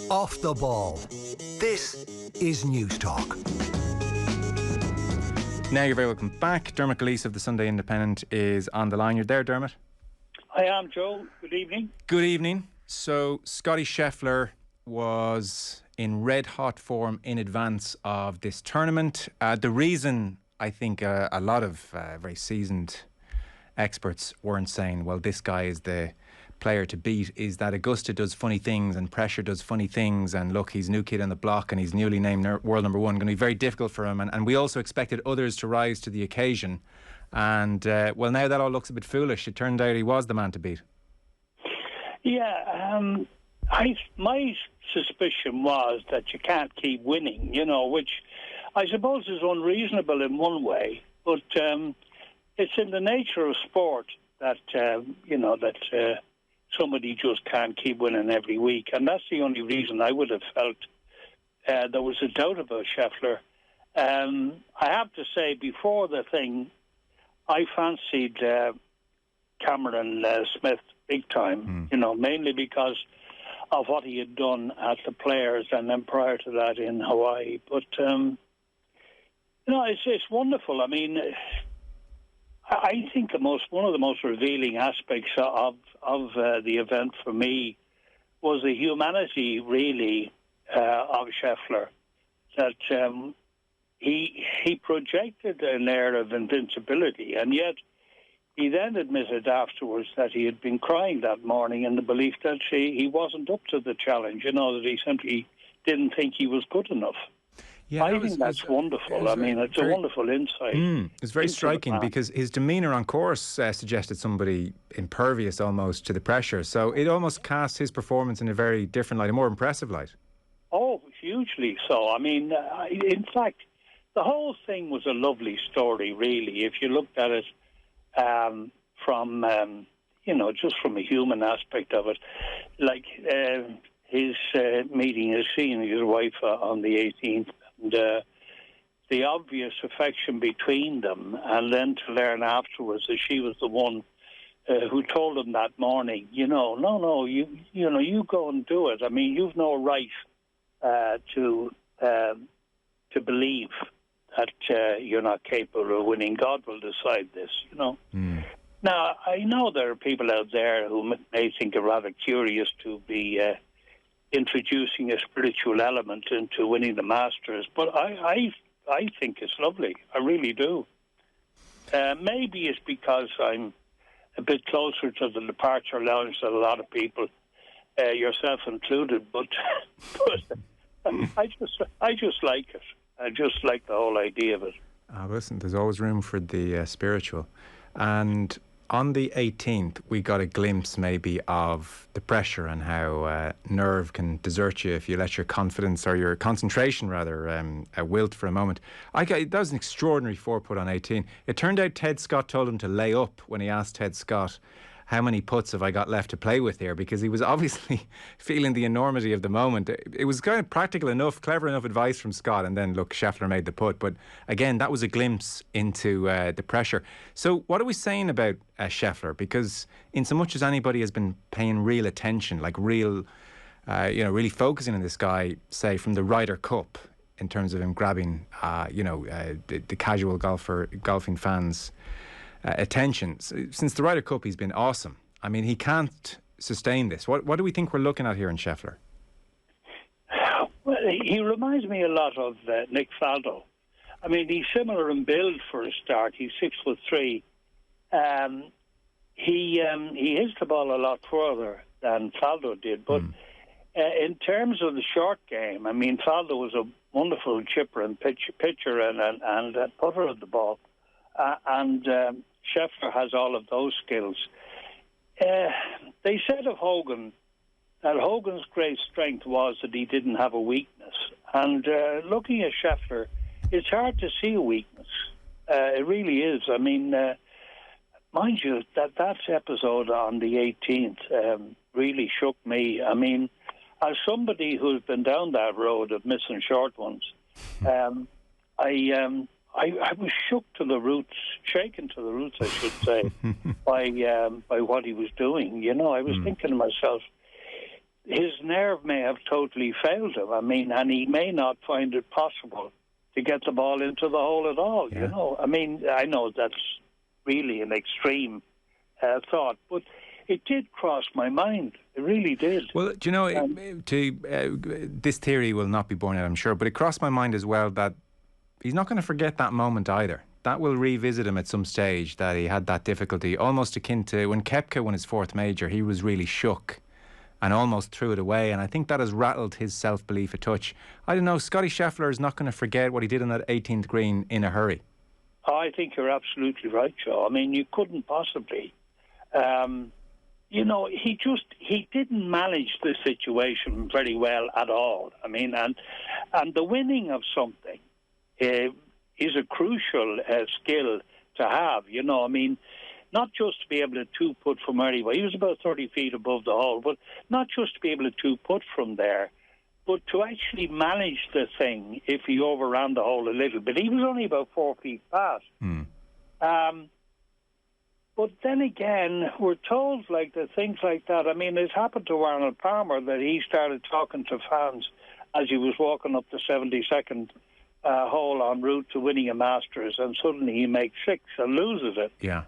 Off the ball. This is News Talk. Now you're very welcome back. Dermot Gilleece of the Sunday Independent is on the line. You're there, Dermot? I am, Joe. Good evening. Good evening. So, Scottie Scheffler was in red-hot form in advance of this tournament. The reason I think a lot of very seasoned experts weren't saying, well, this guy is the player to beat, is that Augusta does funny things and pressure does funny things, and look, he's new kid on the block and he's newly named world number one, going to be very difficult for him, and we also expected others to rise to the occasion, and well, now that all looks a bit foolish. It turned out he was the man to beat. Yeah, my suspicion was that you can't keep winning, which I suppose is unreasonable in one way, but it's in the nature of sport that somebody just can't keep winning every week, and that's the only reason I would have felt there was a doubt about Scheffler. I have to say, before the thing, I fancied Cameron Smith big time, mainly because of what he had done at the Players and then prior to that in Hawaii. But, it's wonderful. I mean, I think one of the most revealing aspects of the event for me was the humanity, really, of Scheffler. That he projected an air of invincibility, and yet he then admitted afterwards that he had been crying that morning in the belief that he wasn't up to the challenge. That he simply didn't think he was good enough. Yeah, I think that's wonderful. It's a wonderful insight. It's very striking because his demeanour on course suggested somebody impervious almost to the pressure. So it almost cast his performance in a very different light, a more impressive light. Oh, hugely so. In fact, the whole thing was a lovely story, really, if you looked at it from just from a human aspect of it. Like his meeting his wife on the 18th, and the obvious affection between them, and then to learn afterwards that she was the one who told him that morning, no, you go and do it. I mean, you've no right to believe that you're not capable of winning. God will decide this, Now, I know there are people out there who may think it rather curious to be introducing a spiritual element into winning the Masters, but I think it's lovely. I really do. Maybe it's because I'm a bit closer to the departure lounge than a lot of people, yourself included, but I just like it. I just like the whole idea of it. Listen, there's always room for the spiritual. And on the 18th, we got a glimpse maybe of the pressure and how nerve can desert you if you let your confidence or your concentration rather wilt for a moment. That was an extraordinary four-putt on 18. It turned out Ted Scott told him to lay up when he asked Ted Scott, how many putts have I got left to play with here? Because he was obviously feeling the enormity of the moment. It was kind of practical enough, clever enough advice from Scott, and then, look, Scheffler made the putt. But again, that was a glimpse into the pressure. So what are we saying about Scheffler? Because in so much as anybody has been paying real attention, like really focusing on this guy, say, from the Ryder Cup, in terms of him grabbing, the casual golfing fans' attention. Since the Ryder Cup, he's been awesome. I mean, he can't sustain this. What do we think we're looking at here in Scheffler? Well, he reminds me a lot of Nick Faldo. I mean, he's similar in build for a start. He's 6'3". He hits the ball a lot further than Faldo did. But in terms of the short game, I mean, Faldo was a wonderful chipper and pitcher and putter of the ball. And Scheffler has all of those skills. They said of Hogan that Hogan's great strength was that he didn't have a weakness. And looking at Scheffler, it's hard to see a weakness. It really is. I mean, mind you, that episode on the 18th really shook me. I mean, as somebody who's been down that road of missing short ones, I was shook to the roots, shaken to the roots, I should say, by what he was doing. I was thinking to myself, his nerve may have totally failed him. I mean, and he may not find it possible to get the ball into the hole at all, you know. I mean, I know that's really an extreme thought, but it did cross my mind. It really did. Well, do you know, this theory will not be borne out, I'm sure, but it crossed my mind as well that he's not going to forget that moment either. That will revisit him at some stage, that he had that difficulty, almost akin to when Koepka won his fourth major. He was really shook and almost threw it away, and I think that has rattled his self-belief a touch. I don't know, Scottie Scheffler is not going to forget what he did on that 18th green in a hurry. I think you're absolutely right, Joe. I mean, you couldn't possibly. You know, he didn't manage the situation very well at all. I mean, and the winning of something is a crucial skill to have. You know, I mean, not just to be able to two-putt from where he was about 30 feet above the hole, but not just to be able to two-putt from there, but to actually manage the thing if he overran the hole a little bit. He was only about 4 feet past. But then again, we're told like that things like that. I mean, it's happened to Arnold Palmer that he started talking to fans as he was walking up the 72nd hole en route to winning a Masters, and suddenly he makes six and loses it. Yeah.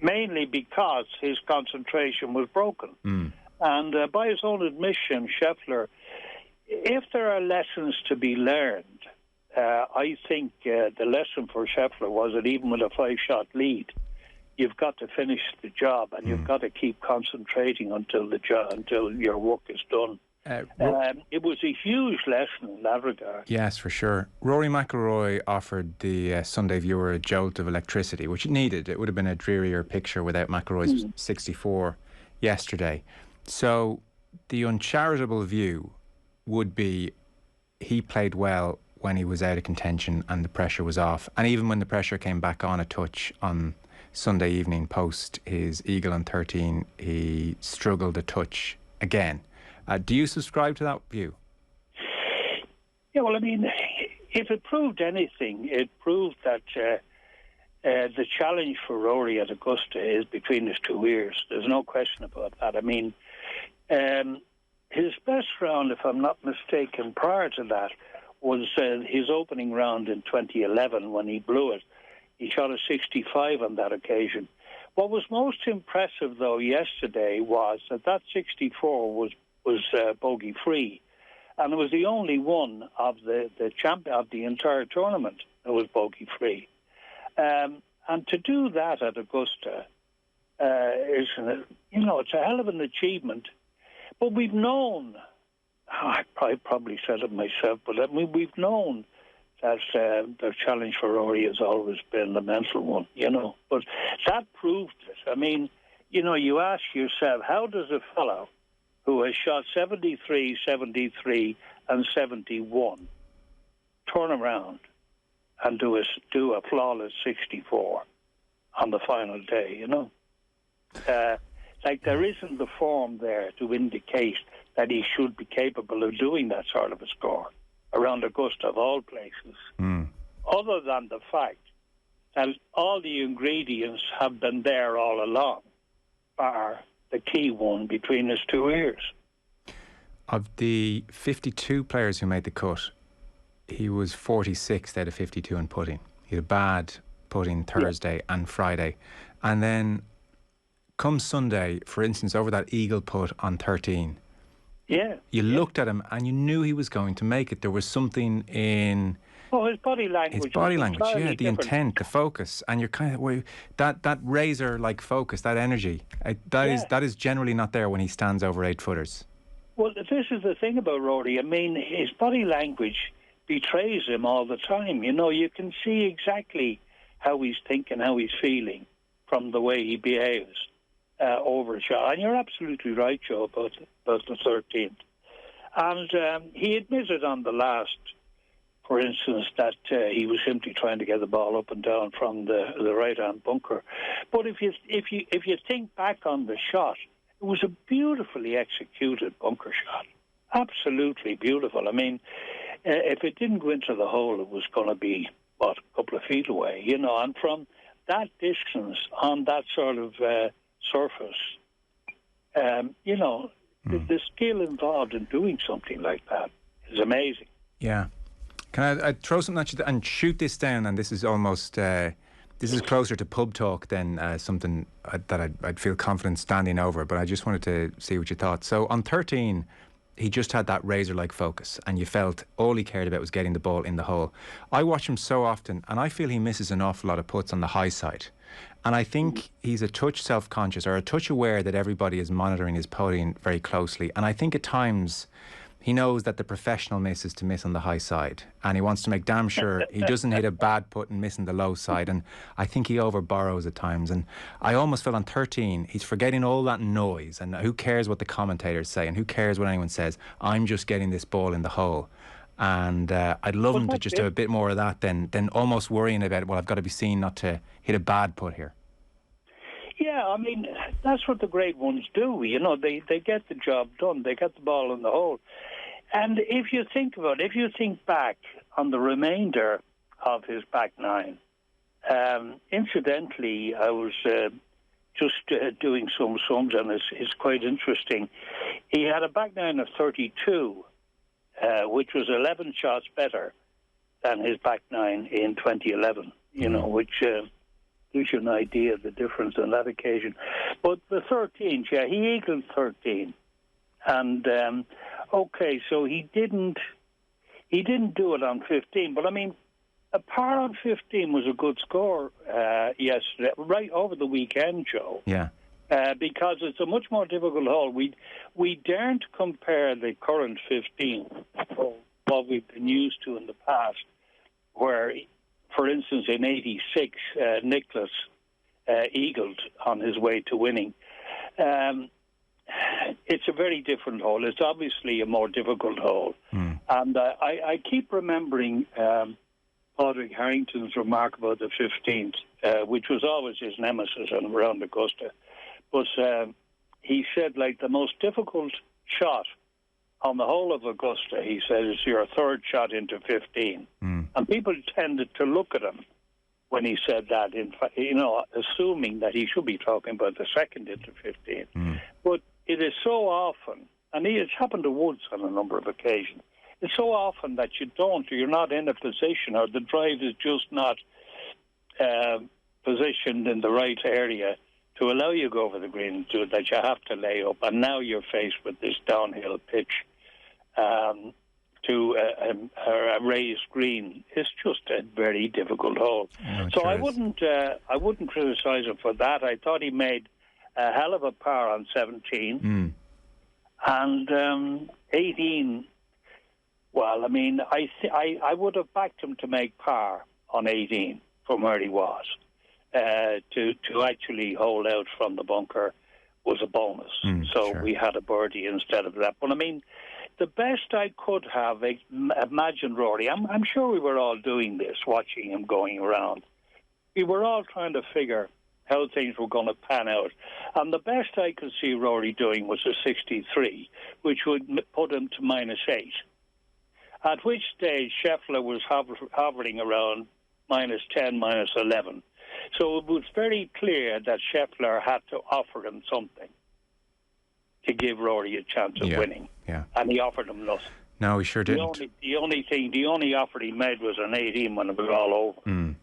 Mainly because his concentration was broken. And by his own admission, Scheffler, if there are lessons to be learned, I think the lesson for Scheffler was that even with a 5-shot lead, you've got to finish the job, and you've got to keep concentrating until your work is done. It was a huge lesson in that regard. Yes, for sure. Rory McIlroy offered the Sunday viewer a jolt of electricity, which it needed. It would have been a drearier picture without McIlroy's 64 yesterday. So the uncharitable view would be he played well when he was out of contention and the pressure was off. And even when the pressure came back on a touch on Sunday evening post his eagle on 13, he struggled a touch again. Do you subscribe to that view? Yeah, well, I mean, if it proved anything, it proved that the challenge for Rory at Augusta is between his two ears. There's no question about that. I mean, his best round, if I'm not mistaken, prior to that, was his opening round in 2011 when he blew it. He shot a 65 on that occasion. What was most impressive, though, yesterday was that 64 was bogey-free, and it was the only one of the champion of the entire tournament that was bogey-free. And to do that at Augusta is, it's a hell of an achievement. But we've known, I probably said it myself, but I mean, we've known that the challenge for Rory has always been the mental one, But that proved it. I mean, you ask yourself, how does a fellow who has shot 73, 73 and 71 turn around and do a flawless 64 on the final day, Like there isn't the form there to indicate that he should be capable of doing that sort of a score around Augusta of all places, other than the fact that all the ingredients have been there all along, bar the key one between his two ears. Of the 52 players who made the cut, he was 46th out of 52 in putting. He had a bad putting Thursday and Friday. And then come Sunday, for instance, over that eagle putt on 13, you looked at him and you knew he was going to make it. There was something in his body language. His body language, the intent, the focus, and you're kind of that razor-like focus, that energy. That is generally not there when he stands over 8-footers. Well, this is the thing about Rory. I mean, his body language betrays him all the time. You can see exactly how he's thinking, how he's feeling from the way he behaves over a shot. And you're absolutely right, Joe, about the 13th. And he admitted on the last, for instance, that he was simply trying to get the ball up and down from the right-hand bunker. But if you think back on the shot, it was a beautifully executed bunker shot. Absolutely beautiful. I mean, if it didn't go into the hole, it was going to be, a couple of feet away, And from that distance on that sort of surface, The skill involved in doing something like that is amazing. Yeah. Can I throw something at you and shoot this down? And this is almost this is closer to pub talk than something that I'd feel confident standing over. But I just wanted to see what you thought. So on 13, he just had that razor-like focus, and you felt all he cared about was getting the ball in the hole. I watch him so often, and I feel he misses an awful lot of putts on the high side. And I think he's a touch self-conscious or a touch aware that everybody is monitoring his putting very closely. And I think at times he knows that the professional miss is to miss on the high side, and he wants to make damn sure he doesn't hit a bad putt and miss on the low side. And I think he overborrows at times. And I almost feel on 13 he's forgetting all that noise, and who cares what the commentators say and who cares what anyone says. I'm just getting this ball in the hole. And I'd love him to just do a bit more of that than almost worrying about, well, I've got to be seen not to hit a bad putt here. Yeah, I mean, that's what the great ones do. You know, they get the job done. They get the ball in the hole. And if you think about it, if you think back on the remainder of his back nine, incidentally, I was just doing some sums, and it's quite interesting. He had a back nine of 32, which was 11 shots better than his back nine in 2011, you know, which gives you an idea of the difference on that occasion. But the 13th, yeah, he eagled 13. And, okay, so he didn't do it on 15. But, I mean, a par on 15 was a good score yesterday, right over the weekend, Joe. Yeah. Because it's a much more difficult hole. We daren't compare the current 15 to what we've been used to in the past, where, for instance, in 86, Nicklaus eagled on his way to winning. It's a very different hole. It's obviously a more difficult hole. And I keep remembering Padraig Harrington's remark about the 15th, which was always his nemesis around Augusta. But he said, like, the most difficult shot on the whole of Augusta, he said, is your third shot into 15. And people tended to look at him when he said that, in fact, you know, assuming that he should be talking about the second into 15. But it is so often, and it's happened to Woods on a number of occasions, it's so often that you're not in a position, or the drive is just not positioned in the right area to allow you to go over the green and do it, that you have to lay up. And now you're faced with this downhill pitch to a raised green. It's just a very difficult hole. So I wouldn't criticise him for that. I thought he made a hell of a par on 17. And 18, well, I mean, I would have backed him to make par on 18 from where he was. To actually hold out from the bunker was a bonus. We had a birdie instead of that. But I mean, the best I could have imagined, Rory, I'm sure we were all doing this, watching him going around. We were all trying to figure how things were going to pan out. And the best I could see Rory doing was a 63, which would put him to -8. At which stage Scheffler was hovering around -10, -11. So it was very clear that Scheffler had to offer him something to give Rory a chance of winning. Yeah. And he offered him nothing. No, he sure didn't. The only offer he made was an 18 when it was all over.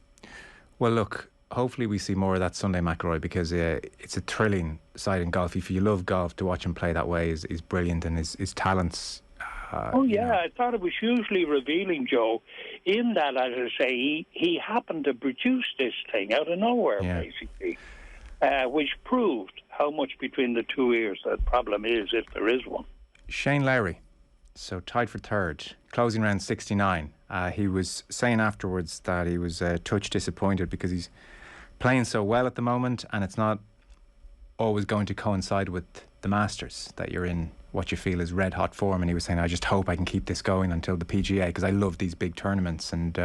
Well, look, hopefully we see more of that Sunday, McIlroy, because it's a thrilling side in golf. If you love golf, to watch him play that way is brilliant, and his talents... I thought it was hugely revealing, Joe, in that, as I say, he happened to produce this thing out of nowhere, basically, which proved how much between the two ears that problem is, if there is one. Shane Lowry, so tied for third, closing round 69. He was saying afterwards that he was a touch disappointed because he's playing so well at the moment, and it's not always going to coincide with the Masters, that you're in what you feel is red hot form. And he was saying, I just hope I can keep this going until the PGA, because I love these big tournaments. And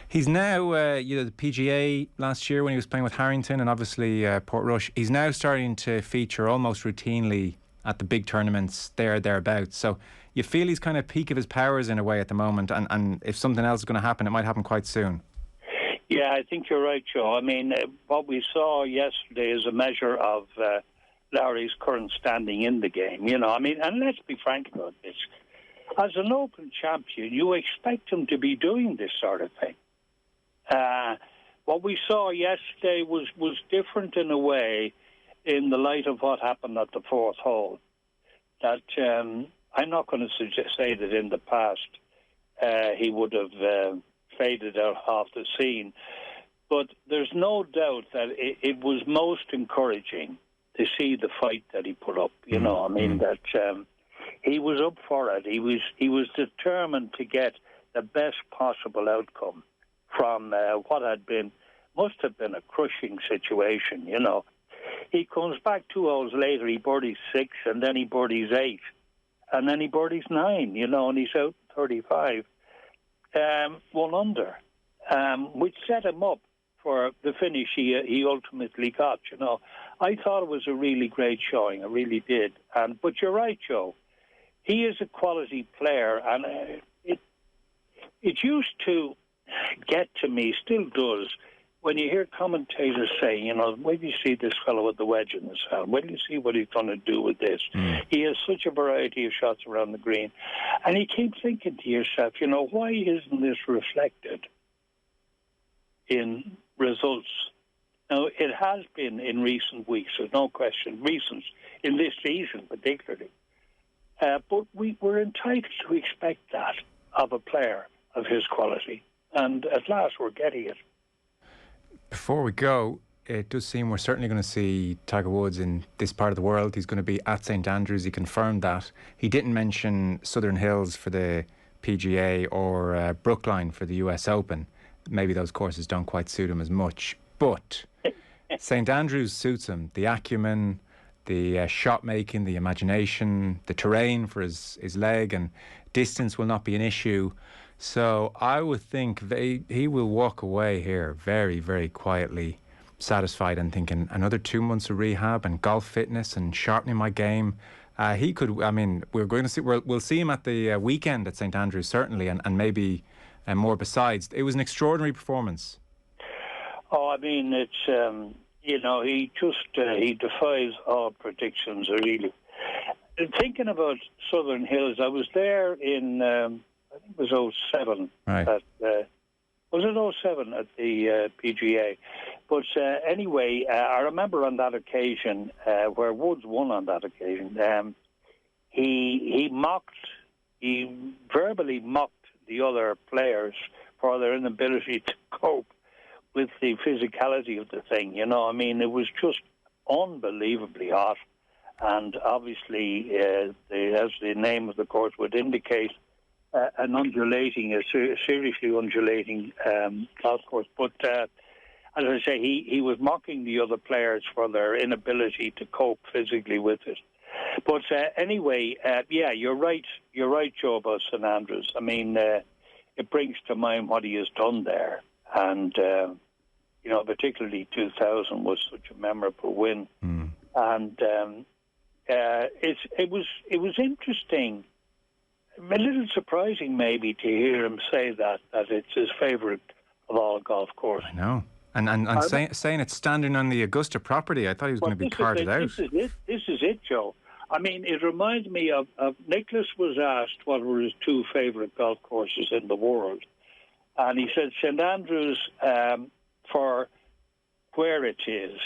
he's now the PGA last year when he was playing with Harrington, and obviously Portrush, he's now starting to feature almost routinely at the big tournaments thereabouts. So you feel he's kind of peak of his powers in a way at the moment, and if something else is going to happen, it might happen quite soon. Yeah, I think you're right, Joe. I mean, what we saw yesterday is a measure of Larry's current standing in the game. You know, I mean, and let's be frank about this. As an Open champion, you expect him to be doing this sort of thing. What we saw yesterday was different in a way in the light of what happened at the fourth hole. That I'm not going to say that in the past he would have faded out off the scene, but there's no doubt that it was most encouraging to see the fight that he put up. You know, I mean, that he was up for it. He was determined to get the best possible outcome from what must have been a crushing situation. You know, he comes back 2 hours later. He birdies 6, and then he birdies 8, and then he birdies 9. You know, and he's out 35, 1 under, which set him up for the finish he ultimately got. You know, I thought it was a really great showing. I really did. But you're right, Joe. He is a quality player, and it used to get to me, still does, when you hear commentators say, you know, wait till you see this fellow with the wedge in his hand. Wait till you see what he's going to do with this. He has such a variety of shots around the green. And you keep thinking to yourself, you know, why isn't this reflected in results? Now, it has been in recent weeks, there's no question, in this season particularly. But we're entitled to expect that of a player of his quality. And at last we're getting it. Before we go, it does seem we're certainly going to see Tiger Woods in this part of the world. He's going to be at St Andrews. He confirmed that. He didn't mention Southern Hills for the PGA or Brookline for the US Open. Maybe those courses don't quite suit him as much. But St Andrews suits him. The acumen, the shot making, the imagination, the terrain for his leg, and distance will not be an issue. So I would think he will walk away here very, very quietly, satisfied and thinking another 2 months of rehab and golf fitness and sharpening my game. He could. I mean, we'll see him at the weekend at St Andrews certainly, and maybe more besides. It was an extraordinary performance. Oh, I mean, it's you know, he defies all predictions. Really, thinking about Southern Hills, I was there in. I think it was 07. Right. Was it 07 at the PGA? But anyway, I remember on that occasion where Woods won on that occasion. He verbally mocked the other players for their inability to cope with the physicality of the thing. You know, I mean, it was just unbelievably hot, and obviously, as the name of the course would indicate, an seriously undulating golf course. But as I say, he was mocking the other players for their inability to cope physically with it. But anyway, yeah, you're right, Joe, about St Andrews. I mean, it brings to mind what he has done there, and you know, particularly 2000 was such a memorable win, and it was interesting. A little surprising, maybe, to hear him say that it's his favourite of all golf courses. I know. And saying it's standing on the Augusta property, I thought he was going to be carted out. This is it, Joe. I mean, it reminds me of Nicholas was asked what were his 2 favourite golf courses in the world. And he said St Andrews for where it is,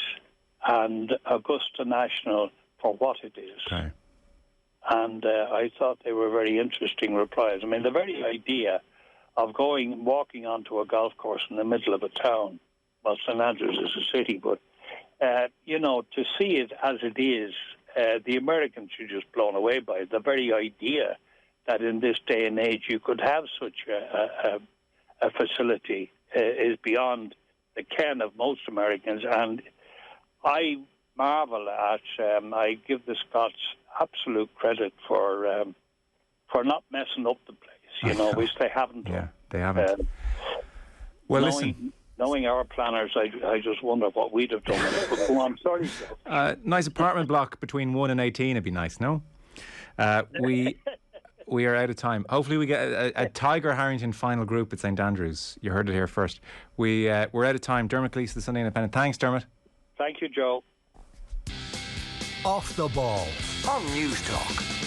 and Augusta National for what it is. Okay. And I thought they were very interesting replies. I mean, the very idea of walking onto a golf course in the middle of a town, well, St Andrews is a city, but, you know, to see it as it is, the Americans are just blown away by it. The very idea that in this day and age you could have such a facility is beyond the ken of most Americans. And I marvel at, I give the Scots absolute credit for not messing up the place, you know, which they haven't done. Yeah, they haven't. Well, listen. Knowing our planners, I just wonder what we'd have done with it. But go on, sorry, Joe. Nice apartment block between 1 and 18 would be nice, no? We are out of time. Hopefully we get a Tiger Harrington final group at St Andrews. You heard it here first. We're out of time. Dermot Gilleece, the Sunday Independent. Thanks, Dermot. Thank you, Joe. Off the Ball on News Talk.